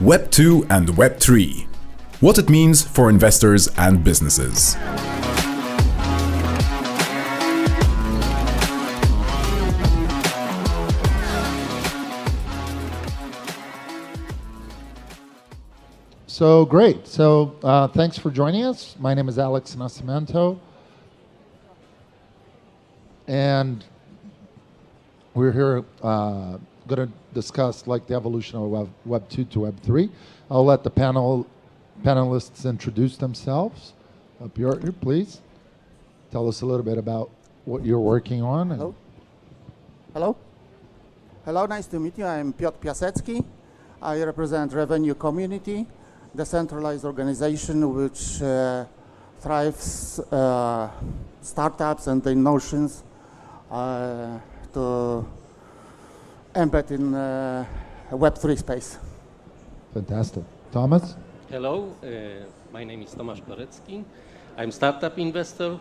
Web 2 and Web 3. What it means for investors and businesses. So great. So thanks for joining us. My name is Nascimento. And we're here going to discuss the evolution of Web 2 to Web 3. I'll let the panelists introduce themselves. Piotr, please tell us a little bit about what you're working on. Hello. Hello. Hello, nice to meet you. I'm Piotr Piasecki. I represent Revenue Community, decentralized organization which thrives startups and their notions to embed in Web3 space. Fantastic. Tomasz? Hello, my name is Tomasz Korecki. I'm startup investor.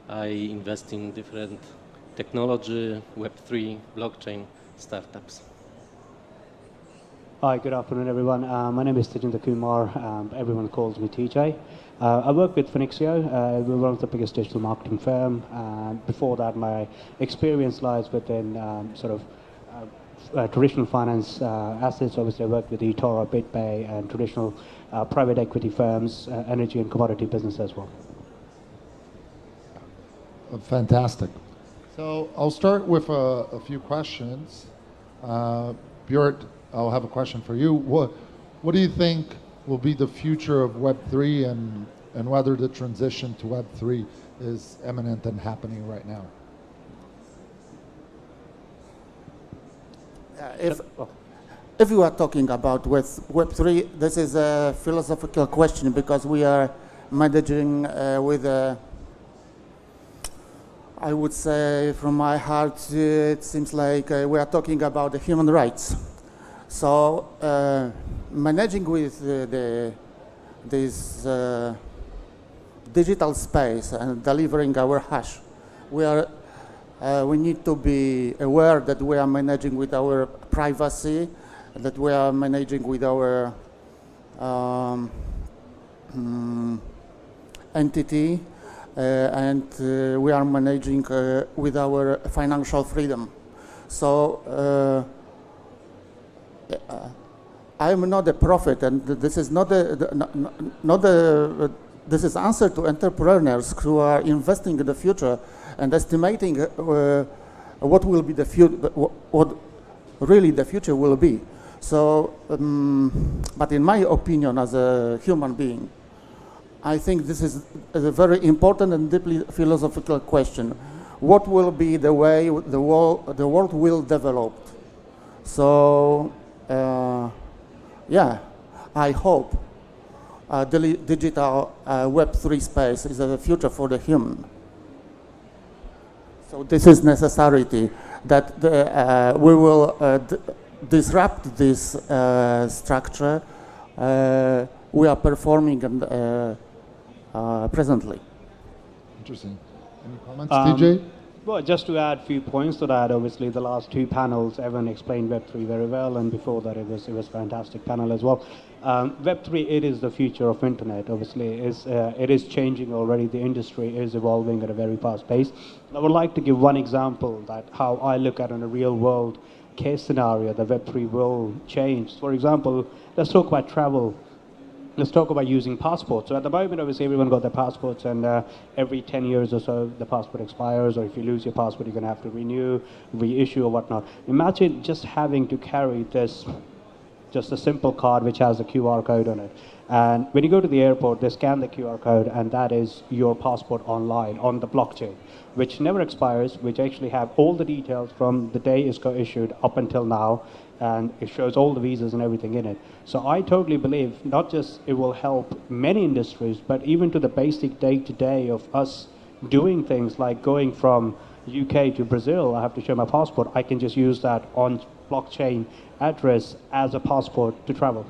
I invest in different technology, Web3, blockchain startups. Hi, good afternoon, everyone. My name is Tejinder Kumar. Everyone calls me TJ. I work with Finixio. We're one of the biggest digital marketing firm. Before that, my experience lies within traditional finance assets. Obviously, I worked with eToro, BitPay, and traditional private equity firms, energy and commodity business as well. Fantastic. So I'll start with a few questions. Piotr, I'll have a question for you. What do you think will be the future of Web3 and whether the transition to Web3 is imminent and happening right now? If you are talking about Web3, this is a philosophical question because we are managing with I would say from my heart, it seems like we are talking about the human rights. So managing with this digital space and delivering our hash, we need to be aware that we are managing with our privacy, that we are managing with our entity, and we are managing with our financial freedom. So I'm not a prophet, and this is this is answer to entrepreneurs who are investing in the future and estimating what will be the future, what really the future will be. So, but in my opinion, as a human being, I think this is a very important and deeply philosophical question. What will be the way the world will develop? So, yeah, I hope the digital Web3 space is the future for the human. So this is necessity that we will disrupt this structure we are performing presently. Interesting. Any comments, TJ? Well, just to add a few points to that, obviously the last two panels, everyone explained Web3 very well, and before that it was a fantastic panel as well. Web3, it is the future of internet, obviously. It is changing already. The industry is evolving at a very fast pace. I would like to give one example that how I look at in a real world case scenario, the Web3 will change. For example, let's talk about travel. Let's talk about using passports. So at the moment, obviously, everyone got their passports, and every 10 years or so, the passport expires, or if you lose your passport, you're going to have to renew, reissue, or whatnot. Imagine just having to carry this, just a simple card which has a QR code on it. And when you go to the airport, they scan the QR code, and that is your passport online, on the blockchain, which never expires, which actually have all the details from the day it's got issued up until now, and it shows all the visas and everything in it. So I totally believe not just it will help many industries, but even to the basic day-to-day of us doing things like going from UK to Brazil. I have to show my passport. I can just use that on blockchain address as a passport to travel.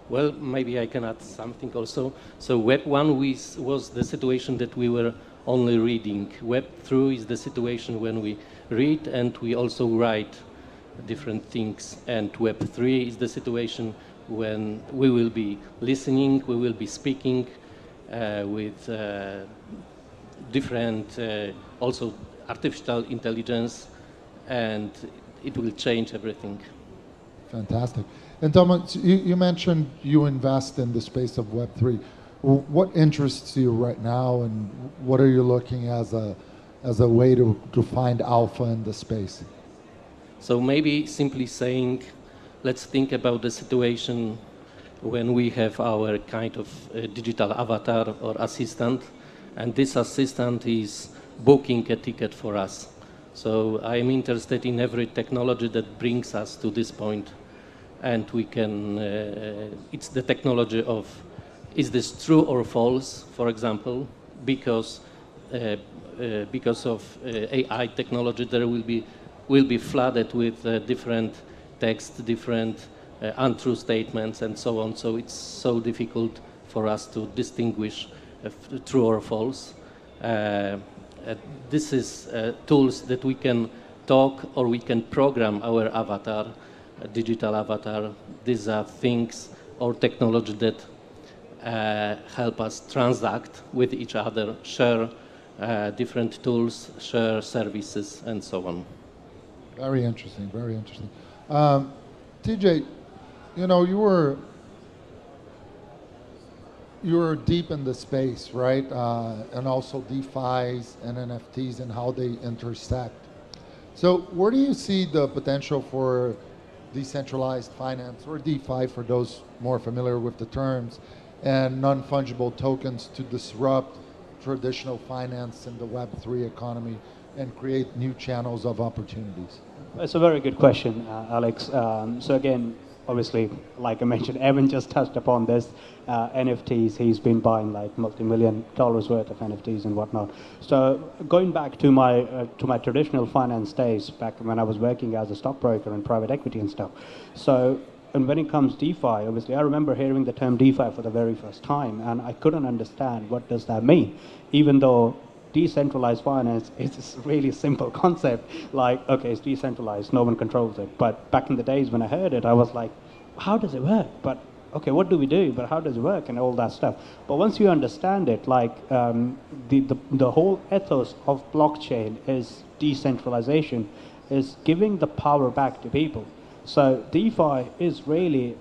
Well, maybe I can add something also. So Web 1 was the situation that we were only reading. Web 2 is the situation when we read and we also write different things. And Web3 is the situation when we will be listening, we will be speaking with different, also artificial intelligence, and it will change everything. Fantastic. And Tomasz, you mentioned you invest in the space of Web3. What interests you right now, and what are you looking as a way to find alpha in the space? So maybe simply saying, let's think about the situation when we have our kind of digital avatar or assistant, and this assistant is booking a ticket for us. So I'm interested in every technology that brings us to this point, and we can, it's the technology of, is this true or false, for example, because of AI technology, there will be flooded with different text, different untrue statements, and so on. So it's so difficult for us to distinguish true or false. This is tools that we can talk, or we can program our avatar, digital avatar. These are things or technology that help us transact with each other, share different tools, share services, and so on. Very interesting, very interesting. TJ, you know, you were deep in the space, right? And also DeFi's and NFTs and how they intersect. So where do you see the potential for decentralized finance, or DeFi for those more familiar with the terms, and non-fungible tokens to disrupt traditional finance in the Web3 economy and create new channels of opportunities? It's a very good question, Alex. So again, obviously, like I mentioned, Evan just touched upon this. NFTs, he's been buying like multi-million dollars worth of NFTs and whatnot. So going back to my traditional finance days, back when I was working as a stockbroker and private equity and stuff. So, and when it comes DeFi, obviously, I remember hearing the term DeFi for the very first time, and I couldn't understand what does that mean, even though decentralized finance is a really simple concept. Like, okay, it's decentralized, no one controls it. But back in the days when I heard it, I was like, how does it work? But okay, what do we do? But how does it work? And all that stuff. But once you understand it, like the whole ethos of blockchain is decentralization, is giving the power back to people. So DeFi is literally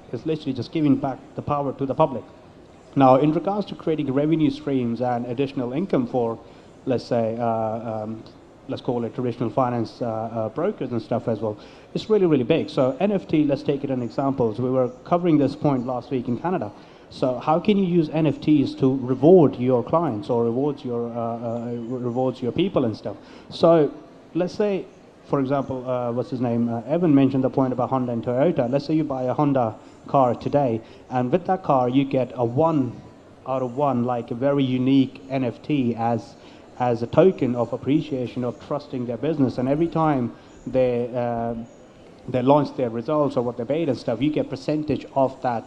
just giving back the power to the public. Now, in regards to creating revenue streams and additional income for, let's say, let's call it traditional finance brokers and stuff as well, it's really, really big. So NFT, let's take it an example. So we were covering this point last week in Canada. So how can you use NFTs to reward your clients or rewards your people and stuff? So let's say, for example, what's his name? Evan mentioned the point about Honda and Toyota. Let's say you buy a Honda car today, and with that car you get a 1 out of 1, like a very unique NFT as a token of appreciation of trusting their business. And every time they launch their results or what they paid and stuff, you get percentage of that,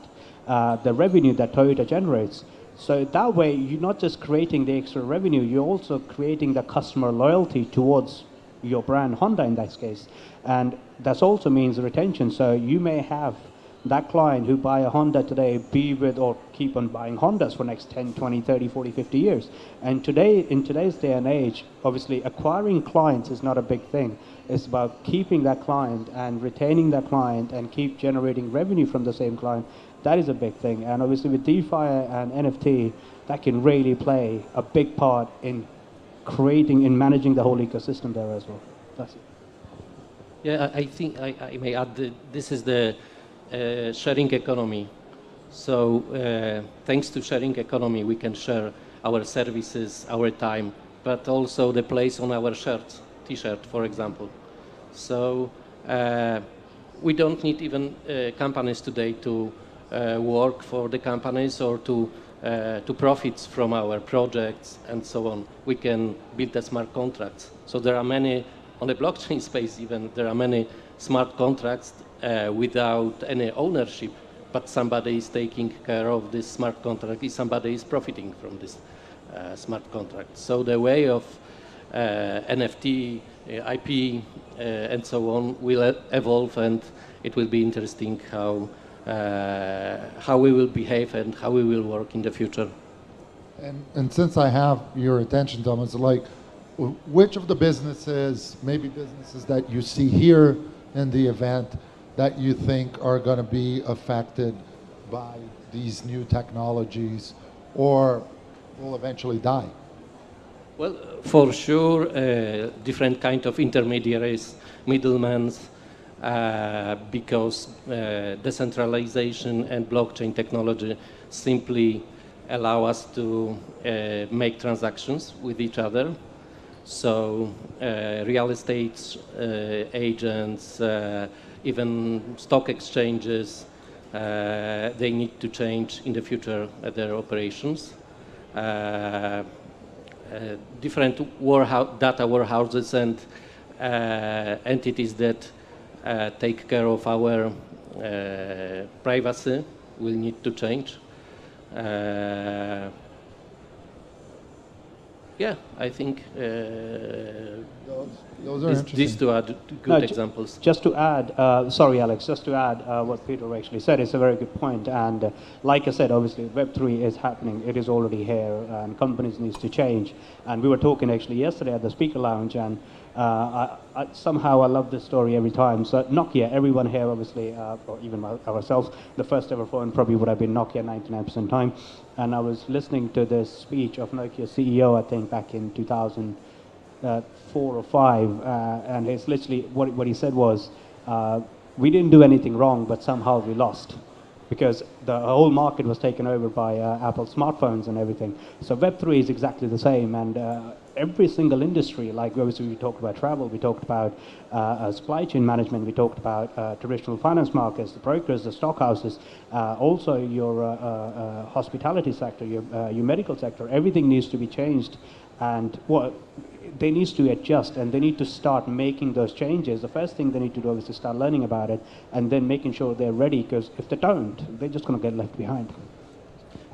the revenue that Toyota generates. So that way, you're not just creating the extra revenue, you're also creating the customer loyalty towards your brand, Honda in that case. And that also means retention. So you may have that client who buy a Honda today be with or keep on buying Hondas for next 10, 20, 30, 40, 50 years. And today, in today's day and age, obviously acquiring clients is not a big thing. It's about keeping that client and retaining that client and keep generating revenue from the same client. That is a big thing. And obviously with DeFi and NFT, that can really play a big part in creating and managing the whole ecosystem there as well. That's it. Yeah, I think I may add that this is the sharing economy. So thanks to sharing economy, we can share our services, our time, but also the place on our shirt, T-shirt, for example. So we don't need even companies today to work for the companies or to profit from our projects and so on. We can build the smart contracts. So there are many, on the blockchain space even, there are many smart contracts without any ownership, but somebody is taking care of this smart contract, somebody is profiting from this smart contract. So the way of NFT, IP, and so on will evolve, and it will be interesting how we will behave and how we will work in the future. And since I have your attention, Tomasz, like, which of the businesses, maybe businesses that you see here in the event, that you think are going to be affected by these new technologies or will eventually die? Well, for sure, different kind of intermediaries, middlemen, because decentralization and blockchain technology simply allow us to make transactions with each other. So real estate agents, even stock exchanges, they need to change in the future their operations. Different data warehouses and entities that take care of our privacy will need to change. Yeah, I think those are these two are good examples. Just to add, sorry Alex, just to add what Piotr actually said, it's a very good point. And like I said, obviously Web3 is happening, it is already here, and companies need to change. And we were talking actually yesterday at the speaker lounge, and somehow I love this story every time. So Nokia, everyone here obviously, or even ourselves, the first ever phone probably would have been Nokia 99% time. And I was listening to this speech of Nokia CEO, I think back in 2004 or 5, and it's literally, what he said was, we didn't do anything wrong, but somehow we lost. Because the whole market was taken over by Apple smartphones and everything. So Web3 is exactly the same, and every single industry, like obviously we talked about travel, we talked about supply chain management, we talked about traditional finance markets, the brokers, the stock houses, also your hospitality sector, your medical sector, everything needs to be changed. And they need to adjust, and they need to start making those changes. The first thing they need to do is to start learning about it, and then making sure they're ready, because if they don't, they're just going to get left behind.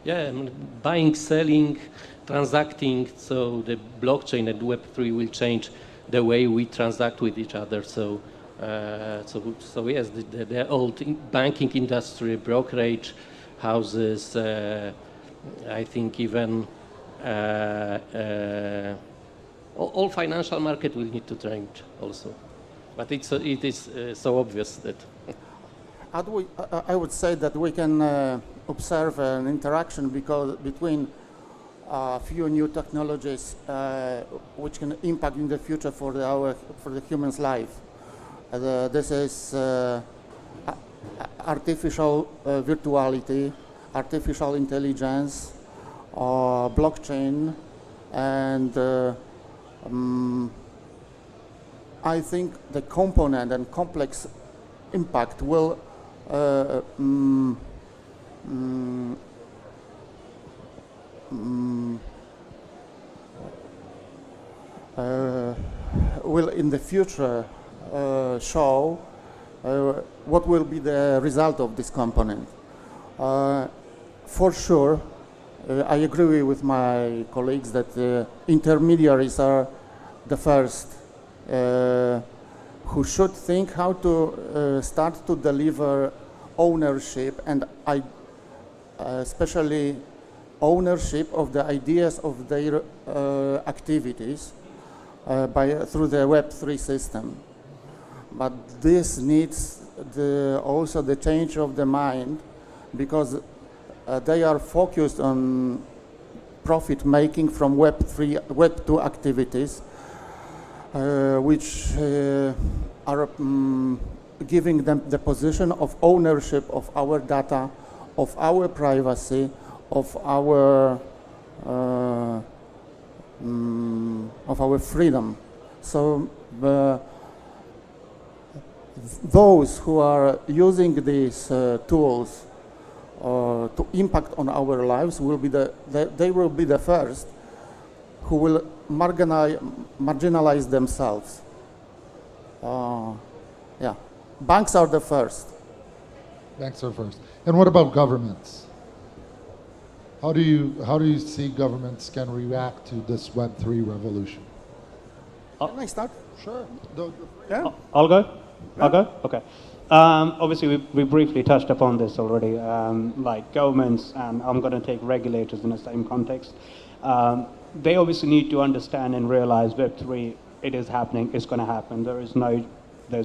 Yeah, I mean, buying, selling, transacting, so the blockchain and Web3 will change the way we transact with each other. So yes, the old banking industry, brokerage houses, I think even all financial market will need to change also. But it is so obvious that. I would say that we can observe an interaction between a few new technologies which can impact in the future for the human's life. This is artificial virtuality, artificial intelligence, blockchain, and I think the component and complex impact will in the future show what will be the result of this component. For sure, I agree with my colleagues that intermediaries are the first who should think how to start to deliver ownership, and especially ownership of the ideas of their activities through the Web3 system. But this needs also the change of the mind, because they are focused on profit making from Web2 activities, which are giving them the position of ownership of our data, of our privacy, of our freedom. So those who are using these tools to impact on our lives will be they will be the first who will marginalize themselves. Yeah, banks are the first. Banks are first. And what about governments? How do you see governments can react to this Web3 revolution? Can I start? Sure. Yeah. I'll go? I'll go? Okay. Obviously, we briefly touched upon this already, like governments, and I'm going to take regulators in the same context. They obviously need to understand and realize Web3, it is happening, it's going to happen. There's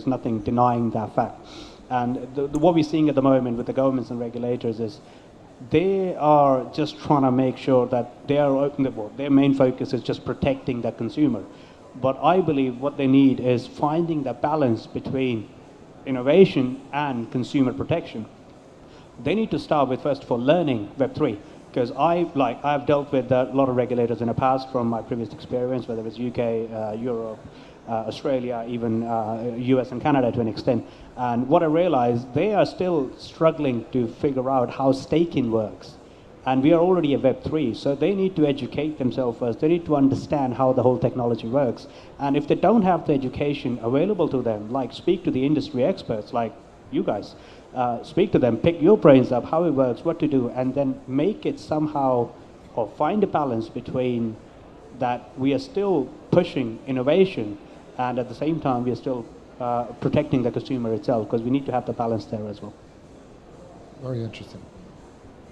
nothing denying that fact. And what we're seeing at the moment with the governments and regulators is they are just trying to make sure that their main focus is just protecting the consumer. But I believe what they need is finding the balance between innovation and consumer protection. They need to start with, first of all, learning Web3. Because I've dealt with a lot of regulators in the past from my previous experience, whether it's UK, Europe, Australia, even US and Canada to an extent. And what I realized, they are still struggling to figure out how staking works. And we are already at Web3, so they need to educate themselves first. They need to understand how the whole technology works. And if they don't have the education available to them, like speak to the industry experts, like you guys, speak to them, pick your brains up, how it works, what to do, and then make it somehow, or find a balance between that we are still pushing innovation, and at the same time we are still protecting the consumer itself, because we need to have the balance there as well. Very interesting.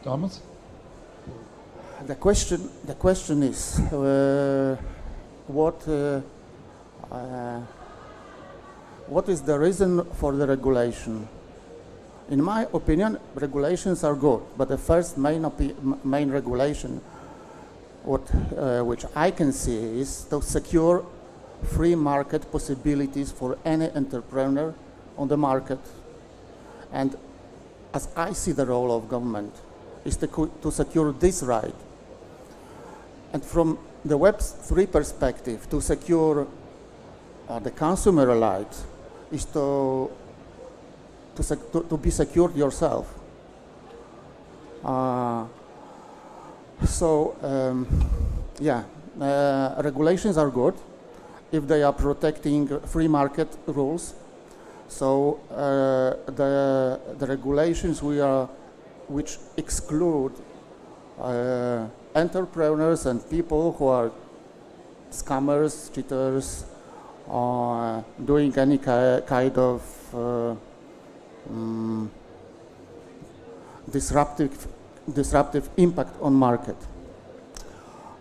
Thomas? The question is what is the reason for the regulation? In my opinion, regulations are good, but the first main regulation, which I can see, is to secure free market possibilities for any entrepreneur on the market. And as I see the role of government, is to secure this right. And from the Web3 perspective, to secure the consumer right is to be secured yourself. Regulations are good if they are protecting free market rules. So the regulations which exclude entrepreneurs and people who are scammers, cheaters, doing any kind of disruptive impact on market.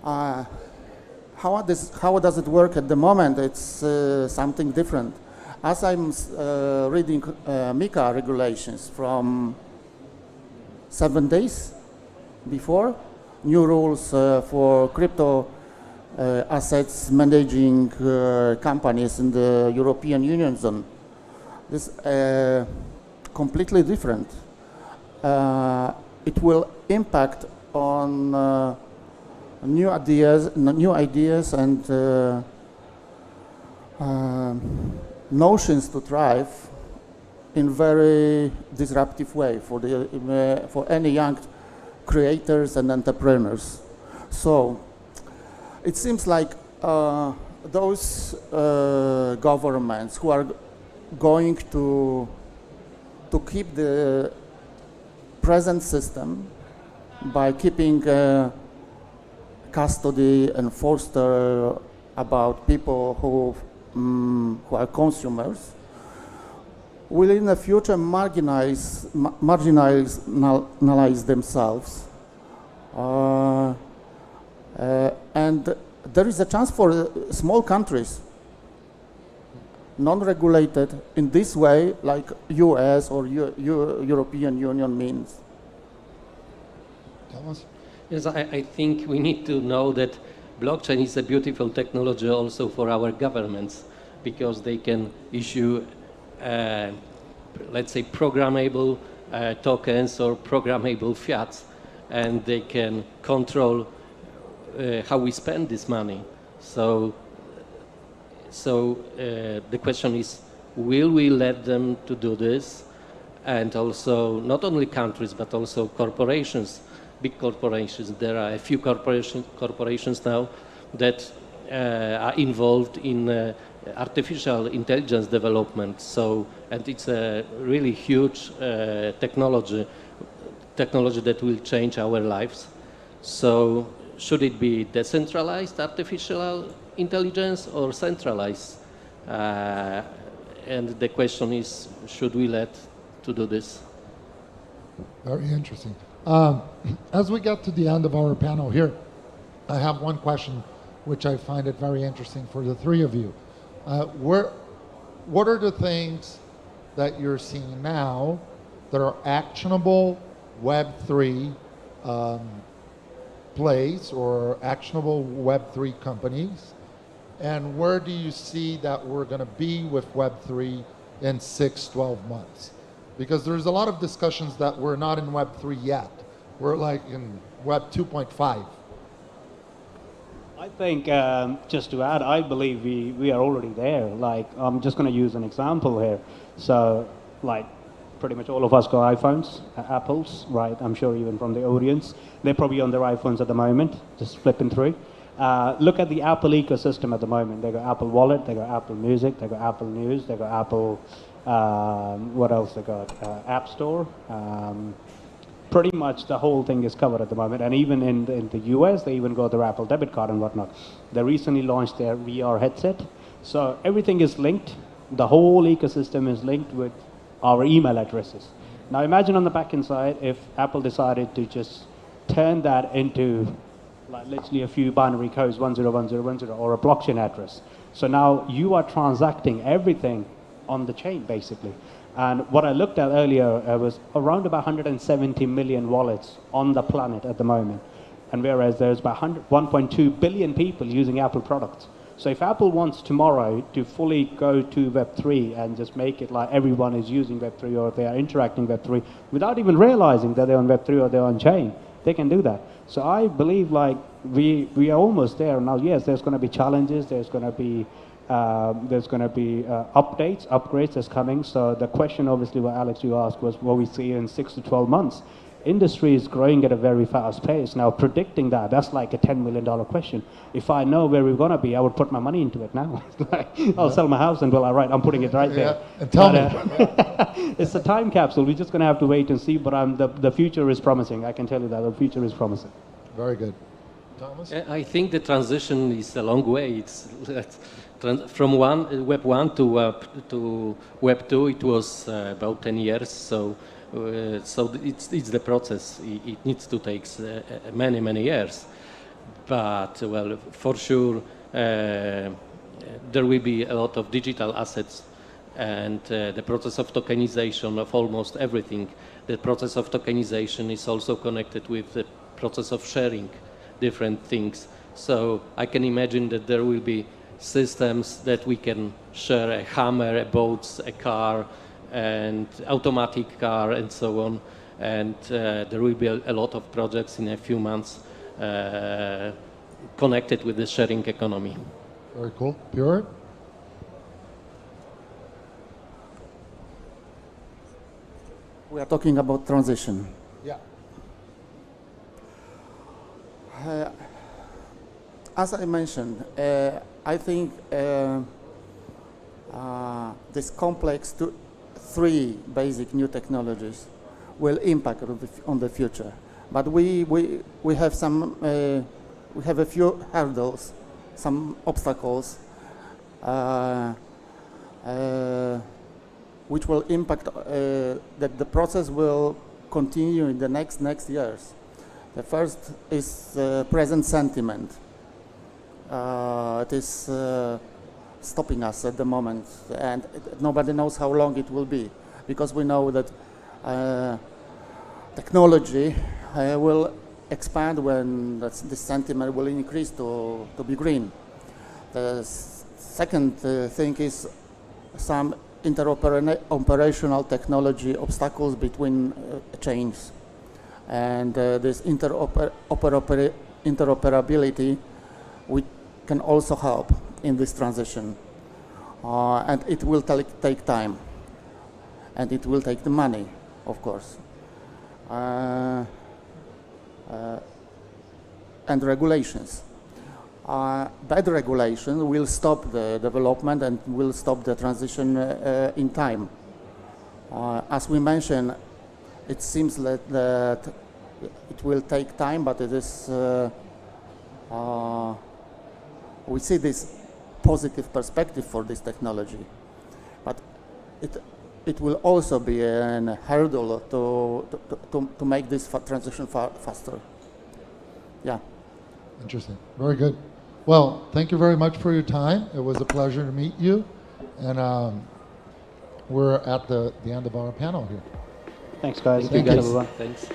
How does it work at the moment? It's something different. As I'm reading MiCA regulations from 7 days before, new rules for crypto assets managing companies in the European Union zone. This is completely different. It will impact on new ideas and notions to thrive in very disruptive way for any young creators and entrepreneurs. So it seems like those governments who are going to keep the present system by keeping custody and foster about people who are consumers, will in the future marginalize themselves. And there is a chance for small countries, non-regulated in this way, like US or European Union means. Thomas? Yes, I think we need to know that blockchain is a beautiful technology also for our governments, because they can issue, let's say, programmable tokens or programmable fiats, and they can control how we spend this money. So the question is, will we let them to do this? And also, not only countries, but also corporations, big corporations. There are a few corporations now that are involved in artificial intelligence development. So, and it's a really huge technology that will change our lives. So should it be decentralized artificial intelligence or centralized? And the question is, should we let to do this? Very interesting. As we get to the end of our panel here, I have one question which I find it very interesting for the three of you. What are the things that you're seeing now that are actionable Web3 plays or actionable Web3 companies? And where do you see that we're going to be with Web3 in 6-12 months? Because there's a lot of discussions that we're not in Web3 yet. We're like in Web 2.5. I think, just to add, I believe we are already there. Like, I'm just going to use an example here. So, like, pretty much all of us got iPhones, Apples, right? I'm sure even from the audience. They're probably on their iPhones at the moment, just flipping through. Look at the Apple ecosystem at the moment. They got Apple Wallet, they got Apple Music, they got Apple News, they got Apple, what else they got? App Store. Pretty much the whole thing is covered at the moment. And even in the US, they even got their Apple debit card and whatnot. They recently launched their VR headset. So everything is linked. The whole ecosystem is linked with our email addresses. Now imagine on the back-end side if Apple decided to just turn that into like literally a few binary codes, 101010, or a blockchain address. So now you are transacting everything on the chain, basically. And what I looked at earlier was around about 170 million wallets on the planet at the moment. And whereas there's about 1.2 billion people using Apple products. So if Apple wants tomorrow to fully go to Web3 and just make it like everyone is using Web3 or they are interacting Web3 without even realizing that they're on Web3 or they're on chain, they can do that. So I believe like we are almost there now. Yes, there's going to be challenges. There's going to be updates, upgrades that's coming. So the question, obviously, what Alex you asked was what we see in 6 to 12 months. Industry is growing at a very fast pace. Now predicting that's like a $10 million question. If I know where we're going to be, I would put my money into it now. I'll sell my house and well, all right, I'm putting it right there. And tell me. It's a time capsule. We're just going to have to wait and see, but the future is promising. I can tell you that the future is promising. Very good. Thomas? I think the transition is a long way. It's from Web 1 to Web 2, it was about 10 years. So it's the process. It needs to take many years. But well, for sure, there will be a lot of digital assets, and the process of tokenization of almost everything. The process of tokenization is also connected with the process of sharing different things. So I can imagine that there will be systems that we can share a hammer, a boat, a car, and automatic car, and so on. And there will be a lot of projects in a few months connected with the sharing economy. Very cool. Piotr? We are talking about transition. Yeah. As I mentioned, I think this complex three basic new technologies will impact on the future. But we have some we have a few hurdles, some obstacles which will impact that the process will continue in the next years. The first is present sentiment. It is stopping us at the moment, and nobody knows how long it will be, because we know that technology will expand when this sentiment will increase to be green. The second thing is some interoperational technology obstacles between chains, and this interoperability we can also help in this transition, and it will take time, and it will take the money, of course, and regulations. Bad regulation will stop the development and will stop the transition in time. As we mentioned, it seems that it will take time, but it is we see this positive perspective for this technology, but it will also be a hurdle to make this transition faster. Yeah. Interesting. Very good. Well, thank you very much for your time. It was a pleasure to meet you. And we're at the end of our panel here. Thanks, guys. Thank you. Everyone. Thanks.